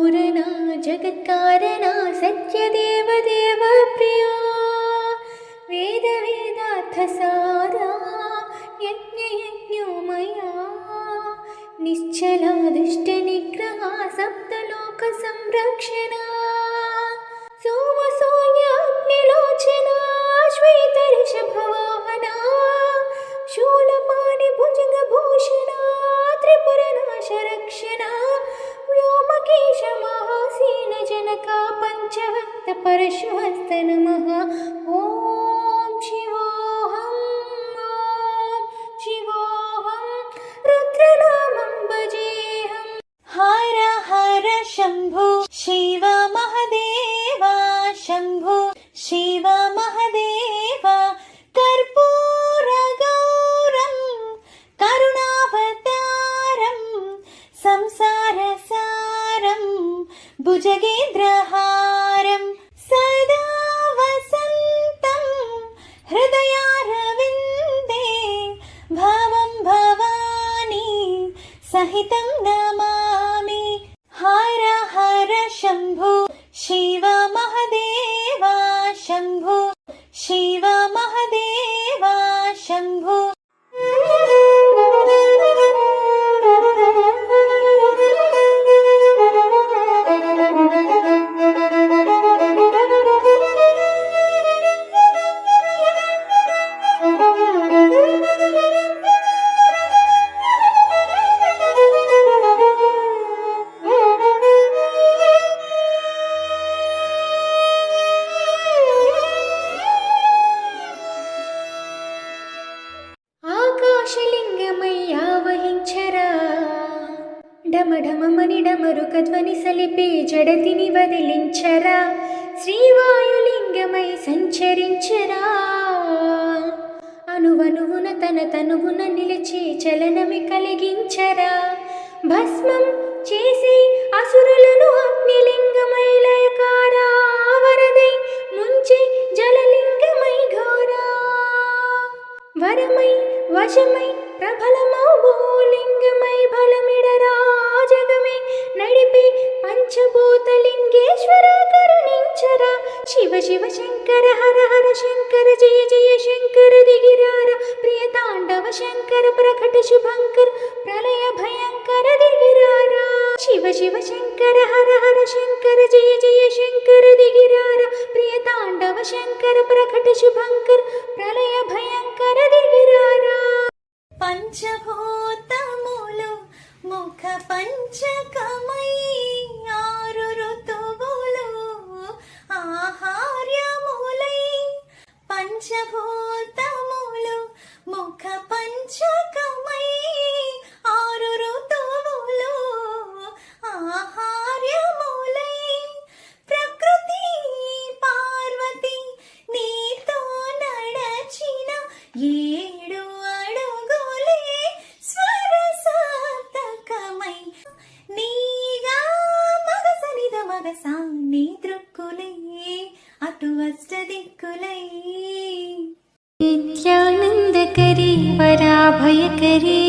पूरणा जगत्कारणा सत्यदेवदेव प्रिया वेदवेदार्थसारा यज्ञयज्ञोमया निश्चला दुष्टनिग्रहा सप्तलोकसंरक्षणा सोमसौन्याग्निलोचना श्वेतऋषभवाहना शूलपाणिभुजगभूषणा त्रिपुरनाशरक्षणा व्योमकेशमासीनजनका पञ्चभक्तपरशुहस्त नमः। ॐ शिवोऽहं रुद्रनामं भजेऽहम्। हर हर शम्भो शिव महदेवा शम्भो शिव महदेवा कर्पूरगौरं करुणावतारं संसारसारं भुजगेन्द्रहारं सदा वसन्तं हृदयारविन्दे भवं भवानी सहितं नमामि। हर हर शम्भो शिव महदेवा शम्भो शिव महदेवा शम्भो। ఆకాశలింగమయ్యావహించరా డమఢమమని డమరుకధ్వని సలిపి జడతిని వదిలించరా శ్రీవాయులింగమై సంచరించరా అనువనువున తన తనువున నిలిచి చలనమి కలిగించరా భస్మం చేసి అసురులను అగ్నిలింగమై లయకారా వరదై ముంచి జలలింగమై ఘోరా వరమై వశమై ప్రబలమౌ భూలింగమై బలమిడరా జగమే నడిపి పంచభూతలింగేశ్వర కరుణించరా శివ శివ శంకర హర హర శంకర జయ జయ శంకర దిగిరార ప్రియ తాండవ శంకర ప్రకట శుభంకర ప్రళయ భయంకర దిగిరారా శివ శివ శంకర హర హర శంకర జయ జయ శంకర దిగిరార ప్రియ తాండవ శంకర ప్రకట శుభంకర ప్రళయ భయంకర దిగిరారా పంచభూతములు ముఖ పంచకమై ఆరు ఋతువులు ఆహార్యములై పంచభూతములు ముఖ పంచకమై ఆరు ఋతువులు ఆహార్యములై ప్రకృతి పార్వతి నీతో నడచిన ఏడు అడుగులే స్వరసాతకమై నీగా మగసనిద మగసా నీ దృక్కులే అటు అష్టదిక్కులై నిత్యానందకరీ వరాభయకరీ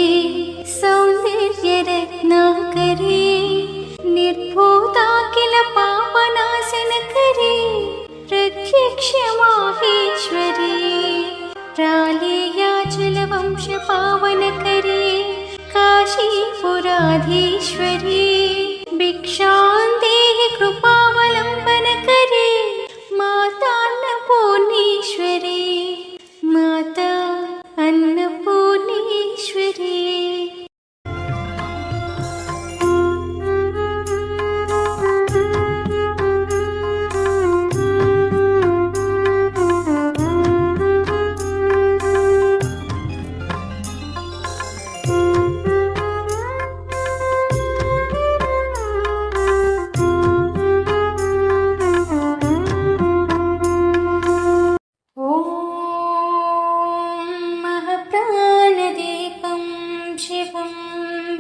సౌందర్యరత్నాకరీ నిర్భూతాఖిల పాపనాశనకరీ ప్రత్యక్ష మాహేశ్వరీ ప్రాళేయాచలవంశ పావనకరీ కాశీపురాధీశ్వరీ భిక్షాందేహి కృపావలంబనకరీ మాతా అన్నపూర్ణేశ్వరీ మాతా అన్నపూర్ణేశ్వరీ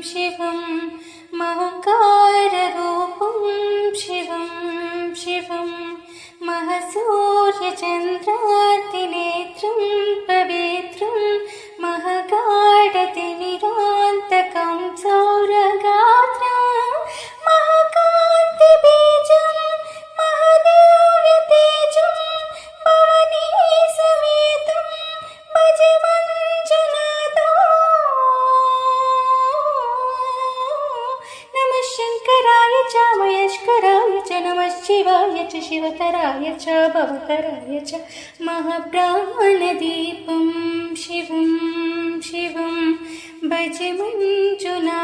शिवं महकाररूपं शिवं महसूर्यचन्द्रातिनेत्रं पवित्रं महगाढतिमिरान्तकं सौरगात्रं महकान्ति భాస్కరాయ చ నమః శివాయ చ శివతరాయ చ భవతరాయ చ మహాప్రాణదీపం శివం శివం భజ మంజునా